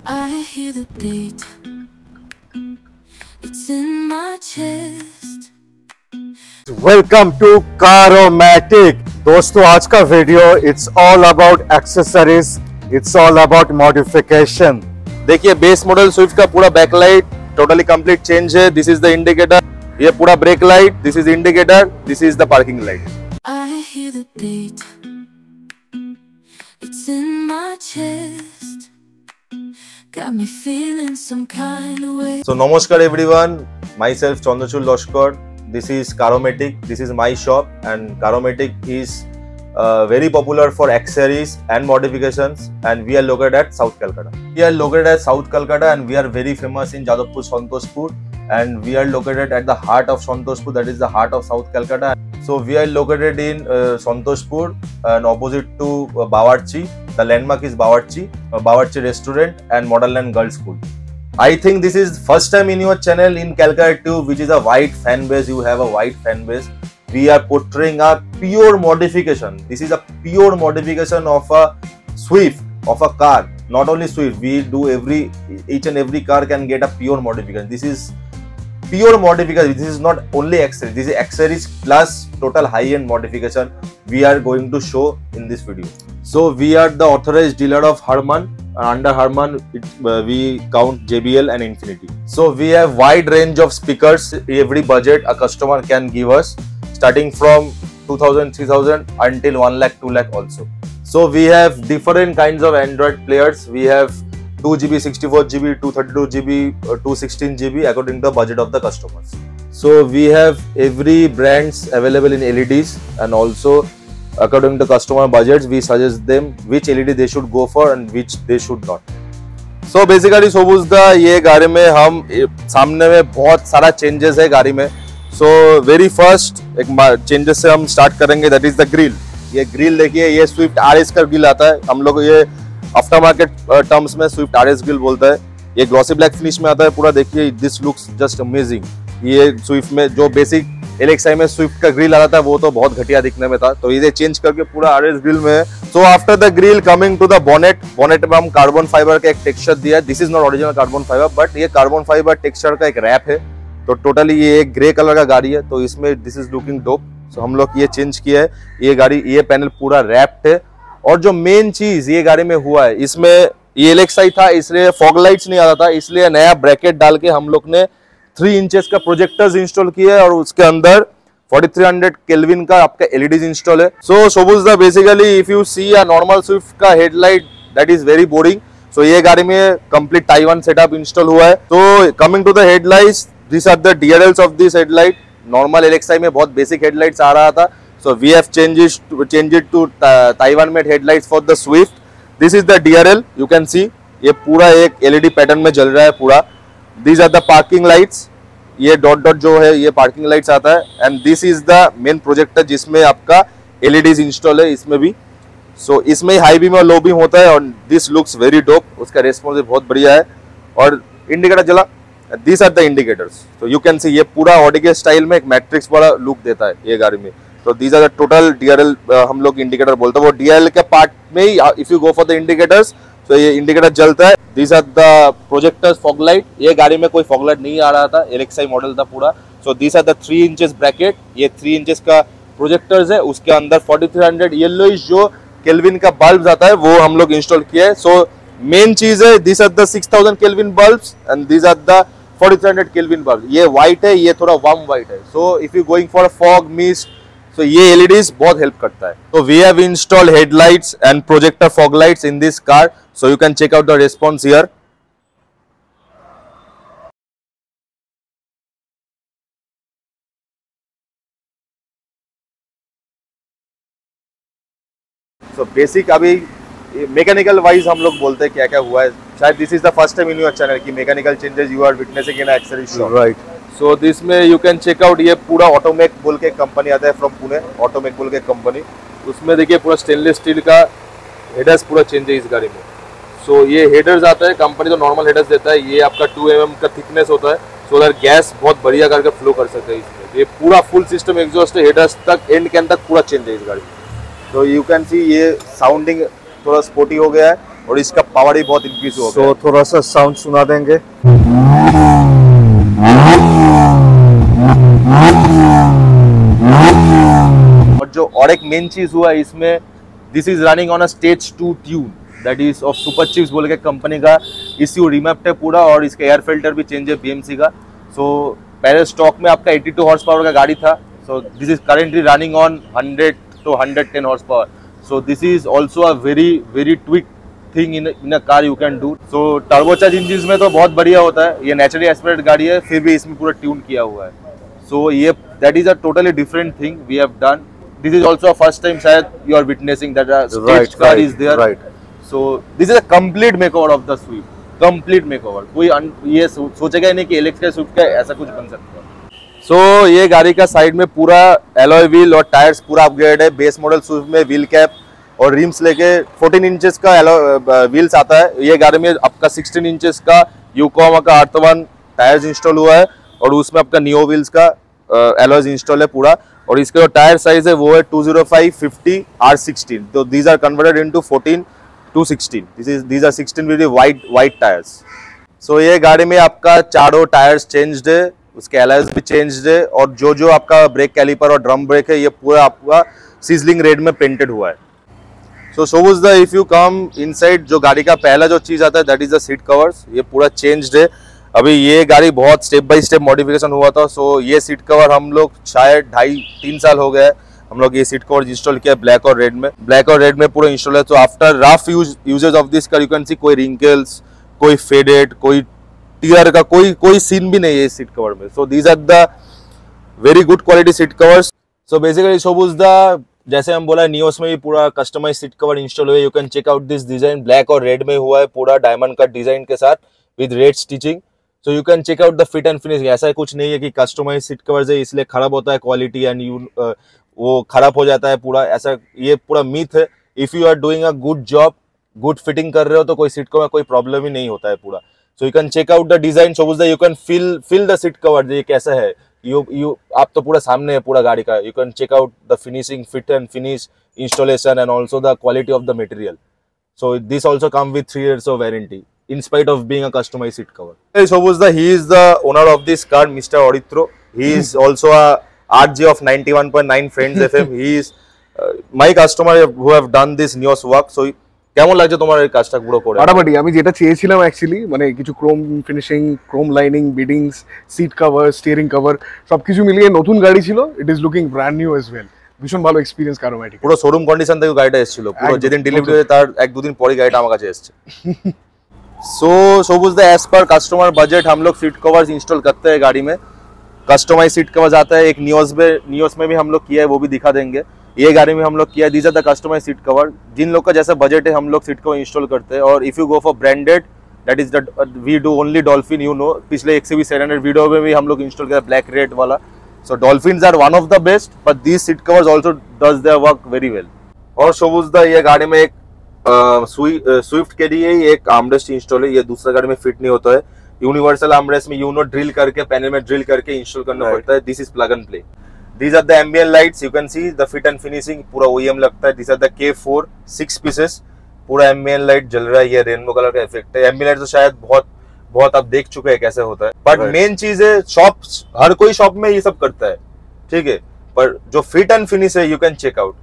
I hear the beat, it's in my chest. Welcome to Caromatic. दोस्तों आज का video it's all about accessories, it's all about modification. देखिए base model Swift का पूरा backlight totally complete change है। This is the indicator, ये पूरा brake light, this is indicator, this is the parking light. I hear the beat, it's in my chest. Got me feeling some kind of way. So namaskar everyone, myself Chandrachul Loshkar. This is Caromatic. This is my shop, and Caromatic is very popular for accessories and modifications, and we are located at South Calcutta. We are located at South Calcutta, and we are very famous in Jadavpur, Santoshpur, and we are located at the heart of Santoshpur, that is the heart of South Calcutta. So we are located in Santoshpur, and opposite to Bawarchi. The landmark is Bawarchi Restaurant and Modern Land Girls School. I think this is first time in your channel in Calcutta too, which is a wide fan base. You have a wide fan base. We are portraying a pure modification. This is a pure modification of a Swift, of a car. Not only Swift, we do each and every car can get a pure modification. This is pure modification. This is not only accessories. This is accessories plus total high-end modification we are going to show in this video. So we are the authorized dealer of Harman. Under Harman, we count JBL and Infinity. So we have wide range of speakers. Every budget a customer can give us, starting from 2000, 3000 until 1 lakh, 2 lakh also. So we have different kinds of Android players. We have 2GB, 64GB, 232GB, 216GB according to the budget of the customers. So we have every brands available in LEDs, and also according to customer budgets we suggest them which LED they should go for and which they should not. So basically सोबूज दा ये गाड़ी में हम सामने में बहुत सारा changes है गाड़ी में. So very first एक चेंजेस से हम स्टार्ट करेंगे, that is the grill. ये ग्रिल देखिए, ये स्विफ्ट RS का ग्रिल आता है. हम लोग ये आफ्टर मार्केट टर्म्स में स्विफ्ट RS ग्रिल बोलता है. ये ग्लॉसी ब्लैक फिनिश में आता है पूरा. देखिए दिस लुक्स जस्ट अमेजिंग. ये स्विफ्ट में जो बेसिक LXi में स्विफ्ट का ग्रिल आता था वो तो बहुत घटिया दिखने में था, तो इसे चेंज करके पूरा RS ग्रिल में है. So after the grill coming to the bonnet. Bonnet में हम कार्बन फाइबर का एक टेक्सचर दिया है. This is not original carbon fibre, but ये कार्बन फाइबर टेक्सचर का एक रैप है. तो टोटली ये एक ग्रे कलर का गाड़ी है, तो इसमें दिस इज लुकिंग डोप. सो हम लोग ये चेंज किया है. ये गाड़ी, ये पैनल पूरा रैप्ड है. और जो मेन चीज ये गाड़ी में हुआ है, इसमें ये LXi था इसलिए फॉग लाइट्स नहीं आता था, इसलिए नया ब्रैकेट डाल के हम लोग ने 3 इंचेस का प्रोजेक्टर्स इंस्टॉल किया है, और उसके अंदर 4300 केल्विन का आपका LEDs इंस्टॉल है. So Sobuj da basically if you see a normal Swift का headlight, that is very boring. So ये गाड़ी में कंप्लीट ताइवान सेटअप इंस्टॉल हुआ है. तो coming to the headlights, this are the DRLs of this headlight. Normal LXi में बहुत basic headlights आ रहा था, so we have change it to Taiwan made headlights for the Swift. This is the DRL, you can see. ये पूरा एक LED pattern में जल रहा है पूरा. These are the parking lights. ये डॉट डॉट जो है ये पार्किंग लाइट्स आता है. And this is the main projector जिसमें आपका LEDs इंस्टॉल है इसमें भी. सो इसमें हाई बीम और लो बीम होता है, और दिस लुक्स वेरी डोप. उसका रेस्पॉन्स बहुत बढ़िया है. और इंडिकेटर जला, दिस आर द इंडिकेटर्स. तो यू कैन सी ये पूरा ऑडी के स्टाइल में एक मैट्रिक्स वाला लुक देता है ये गाड़ी में. तो these are the total DRL हम लोग इंडिकेटर बोलते हैं. वो DRL के पार्ट में ही if you go for the indicators, तो ये इंडिकेटर जलता है. These are the projectors fog light. ये गाड़ी में कोई fog light नहीं आ रहा था, LXi मॉडल था पूरा. So these are the 3 inches bracket. ये 3 inches का प्रोजेक्टर्स है. उसके अंदर 4300 येलोइश जो केल्विन का बल्ब आता है वो हम लोग इंस्टॉल किया है. So मेन चीज है, these are the 6000 kelvin bulbs and these are the 4300 kelvin bulb. ये व्हाइट है, ये थोड़ा वार्म व्हाइट है. So if you going for a fog mist, so ये LEDs बहुत हेल्प करता है. So we have installed headlights and projector fog lights in this car. So you can check out the response here. So basic अभी mechanical wise हम लोग बोलते हैं क्या क्या हुआ है. शायद this is the first time in your channel की mechanical changes you are witnessing in accessory shop. Right. So this में यू कैन चेक आउट. ये पूरा ऑटोमेक बोल के कंपनी आता है फ्रॉम पुणे, ऑटोमेक बोल के कंपनी. उसमें देखिए पूरा स्टेनलेस स्टील का हेडर्स पूरा चेंज है इस गाड़ी में. सो ये हेडर्स आता है, कंपनी तो नॉर्मल हेडर्स देता है. ये आपका 2 mm का थिकनेस होता है, सो दैट गैस बहुत बढ़िया करके फ्लो कर सकते हैं इसमें. ये पूरा फुल सिस्टम एग्जॉस्ट हेडर्स तक एंड कैन तक पूरा चेंज है इस गाड़ी में. तो यू कैन सी ये साउंडिंग थोड़ा स्पोर्टी हो गया है. और इसका पावर भी बहुत इंक्रीज हो गया। तो थोड़ा सा साउंड सुना देंगे। और एक मेन चीज हुआ है इसमें, this is running on a stage 2 tune that is of super chips बोल के कंपनी का इश्यू रिमैप्ड है पूरा, और इसका एयर फिल्टर भी चेंज है BMC का। सो पहले स्टॉक में आपका 82 हॉर्स पावर का गाड़ी था, सो this is currently running on 100 to 110 horse power. So this is also a very tweak thing in a car you can do. So turbocharge engine में तो बहुत बढ़िया होता है, ये नेचुरली एस्पिरेटेड गाड़ी है, फिर भी इसमें पूरा ट्यून किया हुआ है। सो ये that is a totally different thing we have done. This is also a first time शायद you are witnessing that a staged car is there. Right. So this is a complete makeover of the Swift. Complete makeover. कोई ये सोचेगा ही नहीं कि electric Swift का ऐसा कुछ बन सकता है। So ये गाड़ी का साइड में पूरा alloy wheel और टायर्स पूरा अपग्रेड है। बेस मॉडल स्विफ्ट में व्हील कैप और रिम्स लेके 14 इंचेस का व्हील्स आता है। ये गाड़ी में आपका 16 इंचेस का यूकोमा का अर्थ1 टायर्स इंस्टॉल हुआ है, और उसमें आपका नियो व्हील्स का एलॉयज इंस्टॉल है पूरा। और इसके जो टायर साइज है वो है 205, 50, R16। तो these are converted into 14 to 16। These are 16 with white tyres. So ये गाड़ी में आपका चारों टायर्स चेंज्ड है, उसके एलॉयज भी चेंज्ड है, और जो आपका ब्रेक कैलिपर और ड्रम ब्रेक है ये पूरा आपका सिजलिंग रेड में पेंटेड हुआ है। So was the if you come inside, जो गाड़ी का पहला जो चीज आता है that is the seat covers. ये पूरा चेंज्ड है। अभी ये गाड़ी बहुत स्टेप बाय स्टेप मॉडिफिकेशन हुआ था। सो ये सीट कवर हम लोग शायद 2.5-3 साल हो गया है हम लोग ये सीट कवर इंस्टॉल किया ब्लैक और रेड में पूरा इंस्टॉल है। तो after rough usages of this car you can see कोई रिंकल्स, कोई फेडेड, कोई टीयर का कोई सीन भी नहीं है इस सीट कवर में। So these are the very good quality seat covers. So basically Sobuj da जैसे हम बोला नियोस में भी पूरा कस्टमाइज सीट कवर इंस्टॉल हुआ है। You can check out this design, black और रेड में हुआ है पूरा डायमंड कट डिजाइन के साथ with red stitching. So you can check out the fit and finishing. ऐसा कुछ नहीं है कि कस्टमाइज सीट कवर्स है इसलिए खराब होता है क्वालिटी एंड वो खराब हो जाता है पूरा, ऐसा ये पूरा मिथ है। If you are doing a good job, good fitting कर रहे हो तो कोई सीट कवर में कोई प्रॉब्लम ही नहीं होता है पूरा। So you can check out the design, so you can feel the seat cover ये कैसा है। यू आप तो पूरा सामने है पूरा गाड़ी का। You can check out the finishing, fit and finish, installation and also the quality of the material. So this also come with 3 years of warranty in spite of being a customized seat cover. So he is the owner of this car, Mr. Oritro. He is also a RJ of 91.9 Friends FM. He is my customer who have done this Nios work. So কেমন লাগছে তোমার এই কাজটা পুরো করে? ফাটাফাটি। আমি যেটা চেয়েছিলাম অ্যাকচুয়ালি, মানে কিছু chrome finishing, chrome lining, beadings, seat cover, steering cover সবকিছু মিলিয়ে নতুন গাড়ি ছিল। It is looking brand new as well. ভীষণ ভালো এক্সপেরিয়েন্স কারোমেটিক। পুরো শোরুম কন্ডিশন থেকে গাড়িটা এসেছিল, পুরো যেদিন ডেলিভারি হয়েছে তার 1-2 दिन পরে গাড়িটা আমার কাছে এসেছে। So Sobuj da as per customer budget हम लोग सीट कवर्स इंस्टॉल करते हैं गाड़ी में। कस्टमाइज सीट कवर्स आता है, एक नियोस में भी हम लोग किया है, वो भी दिखा देंगे। ये गाड़ी में हम लोग किया है। These are the customize seat cover. जिन लोग का जैसा बजट है हम लोग सीट कवर इंस्टॉल करते हैं। और if you go for branded that is the we do only Dolphin, you know. पिछले XCV 700 वीडियो में भी हम लोग इंस्टॉल किया ब्लैक रेड वाला। So dolphins are one of the best, but these seat covers also does their work very well. और शोबूज the ये गाड़ी में एक स्विफ्ट के लिए एक आर्मरेस्ट इंस्टॉल है। ये दूसरा गाड़ी में फिट नहीं होता है। यूनिवर्सल आर्मरेस्ट में यूनो ड्रिल करके पैनल में ड्रिल करके इंस्टॉल करना पड़ता है। This is plug and play. These are the ambient lights. You can see the fit and finishing पूरा OEM लगता है। These are the K4 6 pieces, पूरा ambient light जल रहा है। ये रेनबो कलर का इफेक्ट है। ambient light तो शायद बहुत आप देख चुके हैं कैसे होता है, बट मेन चीज है शॉप, हर कोई शॉप में ये सब करता है, ठीक है। पर जो फिट एंड फिनिश है you can check out.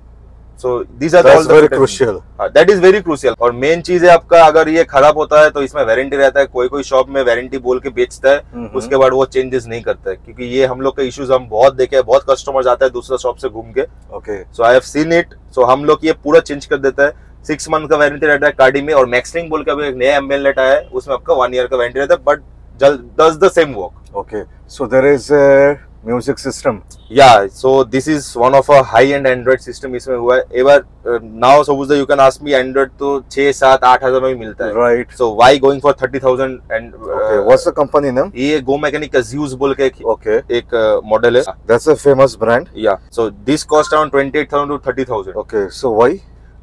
So these are all very crucial, that is very crucial. और मेन चीज है आपका, अगर ये खराब होता है तो इसमें वारंटी रहता है। कोई शॉप में वारंटी बोल के बेचता है, उसके बाद वो चेंजेस नहीं करता है, क्योंकि ये हम लोग के इश्यूज हम बहुत देखे हैं। बहुत कस्टमर जाता है दूसरा शॉप से घूम के। Okay, so I have seen it. So हम लोग ये पूरा चेंज कर देता है। 6 मंथ का वारंटी रहता है गाड़ी में। और मैक्सलिंग बोल के अभी एक नया एम्बिएंट लाइट आया है, उसमें आपका 1 ईयर का वारंटी रहता है, but does the same work. Okay, so there is a music system. Yeah, so this is one of a high-end Android system इसमें हुआ है। Ever now suppose you can ask me Android तो 6-7-8 हजार में भी मिलता है। Right. So why going for 30,000 and okay, what's the company name? ये Go Mechanic का Zeus बोल के एक मॉडल है। That's a famous brand. Yeah. So this cost around 28,000 to 30,000. Okay, so why?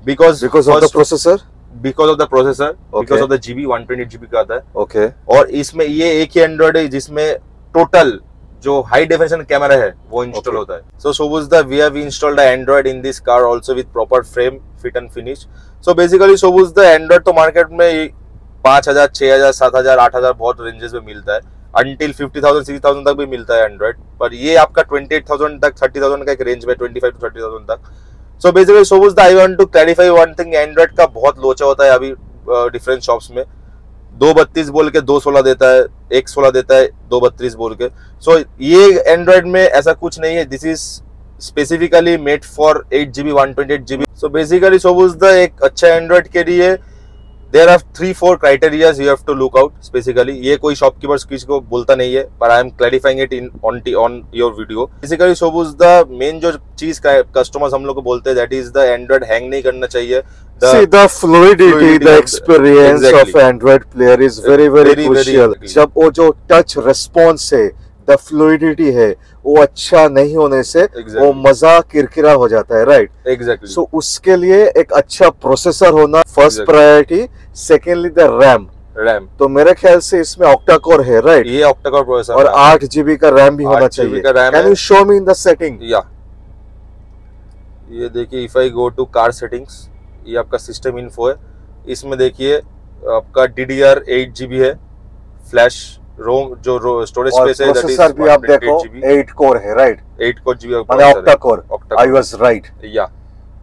Because of the processor. Because of the processor, because of the GB 128 GB का आता है। Okay. और इसमें ये एक ही एंड्रॉइड है जिसमें टोटल जो हाई डेफिनेशन कैमरा है वो इंस्टॉल होता है. सो Sobuzda, we have installed the Android in this car also with proper frame, fit and finish. So basically Sobuzda Android तो मार्केट में 5,000, 6,000, 7,000, 8,000 बहुत रेंजेस में मिलता है. Until 50,000, 60,000 तक भी मिलता है एंड्रॉइड, पर ये आपका 28,000 तक, 30,000 का एक रेंज में, 25 to 30,000 तक. So basically Sobuzda, I want to clarify one thing. Android का बहुत लोचा होता है अभी डिफरेंट शॉप्स में. 232 बोल के 216 देता है, 116 देता है 232 बोल के. सो ये एंड्रॉइड में ऐसा कुछ नहीं है. This is specifically made for 8GB 128GB. So basically Sobuzda एक अच्छा एंड्रॉइड के लिए there are 3-4 criterias you have to look out. Basically ये कोई शॉपकीपर्स किसी को बोलता नहीं है, पर I am clarifying it in on your video. Basically Sobuzda main जो चीज कस्टमर्स हम लोग को बोलते हैं, that is the Android hang नहीं करना चाहिए. See, the fluidity, the experience of Android player is very crucial. जब वो जो टच रिस्पॉन्स है, the fluidity है, वो अच्छा नहीं होने से वो मजा किरकिरा हो जाता है, राइट? एग्जैक्टली. सो उसके लिए एक अच्छा प्रोसेसर होना first priority. Secondly the RAM. तो मेरे ख्याल से इसमें ऑक्टा कोर है, राइट? ये ऑक्टा कोर प्रोसेसर और 8GB का रैम भी होना चाहिए. Can you show me in the setting? या ये देखिए, if I go to car settings, ये आपका सिस्टम इन्फो है. इसमें देखिए आपका DDR 8GB है, फ्लैश रोम जो स्टोरेज स्पेस है, दैट इज भी आप देखो 8 कोर है, राइट? 8 कोर GB मतलब octa core. I was right. या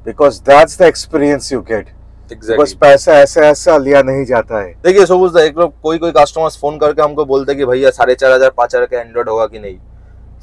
because that's the experience you get. Because पैसा ऐसा लिया नहीं जाता है. देखिए Sobuzda, एक लोग कोई कस्टमर्स फोन करके हमको बोलते हैं कि भैया 4,500 5,000 का एंड्रॉइड होगा कि नहीं.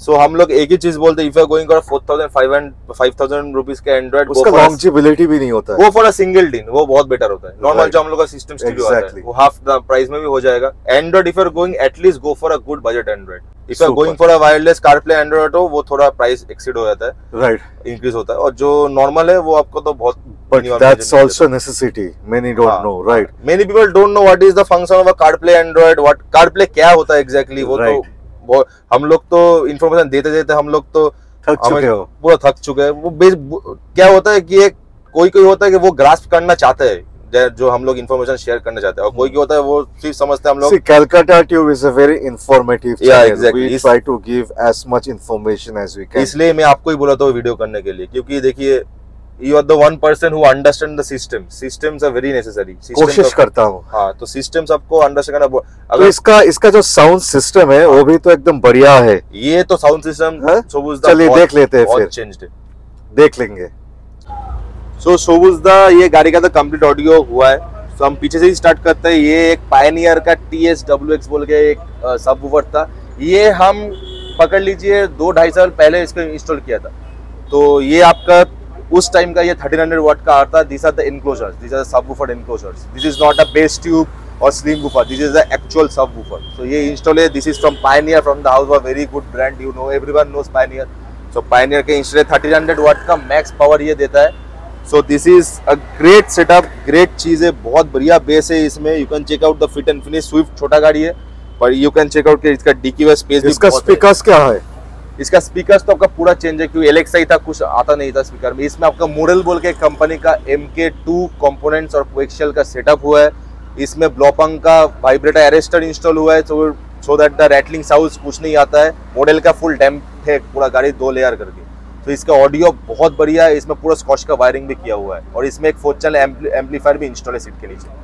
सो हम लोग एक ही चीज बोलते हैं, if you are going for 4,500 rupees का एंड्रॉइड, उसका लॉन्जेबिलिटी भी नहीं होता है. वो फॉर अ सिंगल दिन वो बहुत बेटर होता है. नॉर्मल जो हम लोग का सिस्टम स्टूडियो आता है वो हाफ द प्राइस में भी हो जाएगा. Android if you are going, at least go for a good budget Android. If you are going for a wireless CarPlay Android हो, वो थोड़ा प्राइस एक्सीड हो जाता है, राइट? इंक्रीज होता है. और जो नॉर्मल है वो आपको तो बहुत, but that's also necessity. Many don't know, right? Many people don't know what is the function of a CarPlay Android. What CarPlay क्या होता है exactly? वो right. तो हम लोग तो इंफॉर्मेशन देते हम लोग तो थक चुके हो, पूरा थक चुके हैं. वो क्या होता है कि कोई होता है कि वो ग्रास्प करना चाहते हैं जो हम लोग इंफॉर्मेशन शेयर करना चाहते हैं, और कोई होता है वो सिर्फ समझते हैं हम लोग. See, Calcutta Tube is a very informative channel. Yeah, exactly. We try to give as much information as we can. इसलिए मैं आपको ही बोला था वीडियो करने के लिए, क्योंकि देखिए you are the one person who understand the system. Systems are very necessary. कोशिश करता हूँ. हाँ, तो systems आपको अंडरस्टैंड करना. तो इसका जो साउंड सिस्टम है वो भी तो एकदम बढ़िया है. ये तो साउंड सिस्टम चलिए देख लेते हैं, फिर चेंज्ड देख लेंगे. सो Sobuzda ये गाड़ी का तो कंप्लीट ऑडियो हुआ है. तो हम पीछे से ही स्टार्ट करते हैं. ये एक पायनियर का TSWX बोल के एक सबवूफर था. ये हम पकड़ लीजिए 2-2.5 साल पहले इसको इंस्टॉल किया था. तो ये आपका उस टाइम का ये 1300 वाट का आता है. This are the enclosures, this are subwoofer enclosures. This is not a bass tube और slim woofer, this is the actual subwoofer. So ये इंस्टॉल है. This is from Pioneer, from the house of very good brand, you know, everyone knows Pioneer. So Pioneer के install 1300 watt का max power ये देता है. So this is a great setup, great चीज है, बहुत बढ़िया बेस है इसमें. You can check out the fit and finish. Swift छोटा गाड़ी है, पर यू कैन चेक आउट कि इसका डिक्की व स्पेस. इसका स्पीकर्स क्या है? इसका स्पीकर्स तो आपका पूरा चेंज है, क्योंकि एलेक्सा ही था, कुछ आता नहीं था स्पीकर में. इसमें आपका मोडल बोल के कंपनी का MK2 कंपोनेंट्स और कोएक्सियल का सेटअप हुआ है. इसमें ब्लोपंग का वाइब्रेटर अरेस्टर इंस्टॉल हुआ है, so that the rattling sound कुछ नहीं आता है. मॉडल का फुल डैम्प है पूरा गाड़ी 2 लेयर करके. तो इसका ऑडियो बहुत बढ़िया है. इसमें पूरा स्कॉच का वायरिंग भी किया हुआ है, और इसमें एक 4 चैनल एम्पलीफायर भी इंस्टॉल है सीट के नीचे.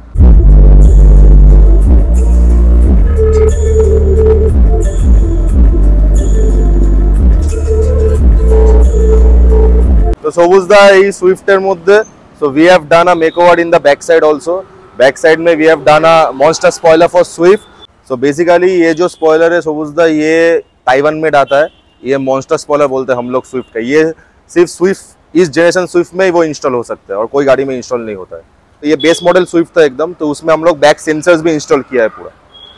तो Sobuzda এই সুইফটের মধ্যে, so we have done a makeover in the back side also. Back side में we have done a monster spoiler for Swift. So basically ये जो spoiler है Sobuzda, ये ताइवान में आता है. ये monster spoiler बोलते हैं हम लोग स्विफ्ट का. ये सिर्फ स्विफ्ट, इस जनरेशन स्विफ्ट में वो इंस्टॉल हो सकता है, और कोई गाड़ी में इंस्टॉल नहीं होता है. तो ये बेस मॉडल स्विफ्ट था एकदम, तो उसमें हम लोग बैक सेंसर्स भी इंस्टॉल किया है पूरा.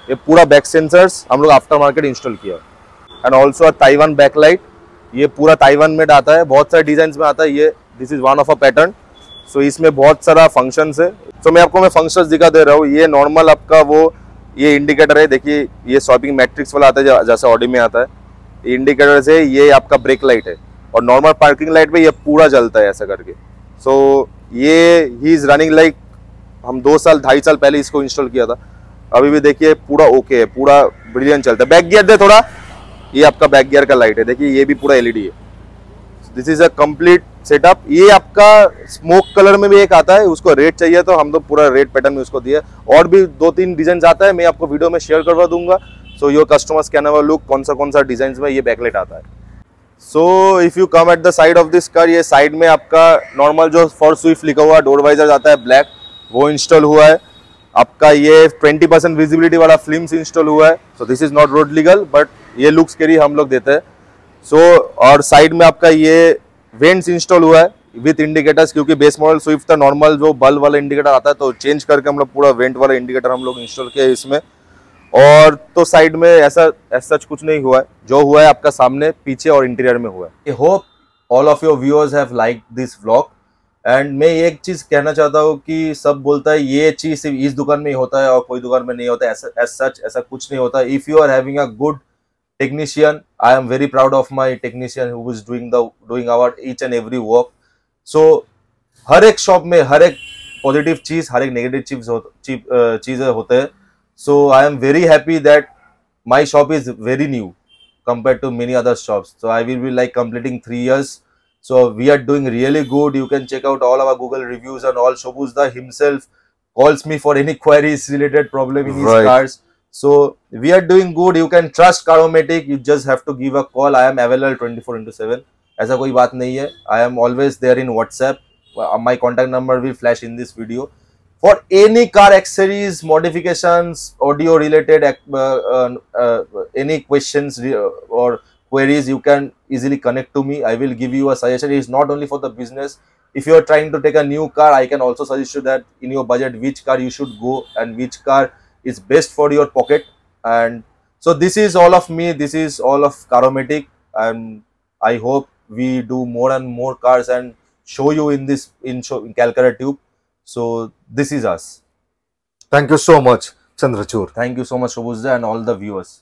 ये पूरा बैक सेंसर्स हम लोग आफ्टर मार्केट इंस्टॉल किया है. एंड ऑल्सो ताइवान बैकलाइट, ये पूरा ताइवान में आता है, बहुत सारे डिजाइन में आता है. ये this is one of a pattern. So इसमें बहुत सारा फंक्शंस है. तो मैं आपको फंक्शंस दिखा दे रहा हूँ. ये नॉर्मल आपका वो ये इंडिकेटर है, देखिए ये स्वैपिंग मैट्रिक्स वाला आता है जैसे ऑडी में आता है. इंडिकेटर से ये आपका ब्रेक लाइट है, और नॉर्मल पार्किंग लाइट पे ये पूरा जलता है ऐसा करके. सो ये ही इज रनिंग लाइक, हम 2-2.5 साल पहले इसको इंस्टॉल किया था. अभी भी देखिए पूरा ओके है, पूरा ब्रिलियंट चलता है. बैक गियर दे थोड़ा. ये आपका बैक गियर का लाइट है, देखिए ये भी पूरा एलईडी है। This is a complete setup. ये आपका स्मोक कलर में भी एक आता है, उसको रेड चाहिए तो हम तो पूरा रेड पैटर्न में उसको दिए। और भी 2-3 डिजाइन आता है, मैं आपको वीडियो में शेयर करवा दूंगा। So your customers can have a look कौन सा डिजाइन में ये बैकलाइट आता है। So if you come at the side of this car, ये साइड में आपका नॉर्मल जो फॉर स्विफ्ट लिखा हुआ डोर वाइजर आता है ब्लैक, वो इंस्टॉल हुआ है। आपका ये 20% विजिबिलिटी वाला फिल्म्स इंस्टॉल हुआ है। So this is not road legal but ये लुक्स के लिए हम लोग देते हैं। सो और साइड में आपका ये वेंट्स इंस्टॉल हुआ है विथ इंडिकेटर्स, क्योंकि बेस मॉडल स्विफ्ट था नॉर्मल जो बल्ब वाला इंडिकेटर आता है, तो चेंज करके हम लोग पूरा वेंट वाला इंडिकेटर हम लोग इंस्टॉल किया है इसमें। और तो साइड में ऐसा सच कुछ नहीं हुआ है, जो हुआ है आपका सामने पीछे और इंटीरियर में हुआ है। I hope all of your viewers have like this vlog. And मैं एक चीज कहना चाहता हूँ कि सब बोलता है ये चीज सिर्फ इस दुकान में ही होता है और कोई दुकान में नहीं होता है, ऐसा कुछ नहीं होता। If you are having a good technician, I am very proud of my technician who is doing our each and every work. So हर एक शॉप में हर एक पॉजिटिव चीज हर एक नेगेटिव चीजें होते हैं। So I am very happy that my shop is very new compared to many other shops. So I will be like completing 3 years. So we are doing really good. You can check out all our Google reviews and all. Shobuzda himself calls me for any queries related problem in his cars. So we are doing good. You can trust Caromatic. You just have to give a call. I am available 24/7. ऐसा कोई बात नहीं है। I am always there in WhatsApp. My contact number will flash in this video. For any car accessories, modifications, audio related, any questions or queries, you can easily connect to me. I will give you a suggestion. It is not only for the business. If you are trying to take a new car, I can also suggest you that in your budget which car you should go and which car is best for your pocket. And so this is all of me, this is all of Caromatic, and I hope we do more and more cars and show you in Calcutta Tube. So this is us. Thank you so much, Chandrachur. Thank you so much, Shobuzda, and all the viewers.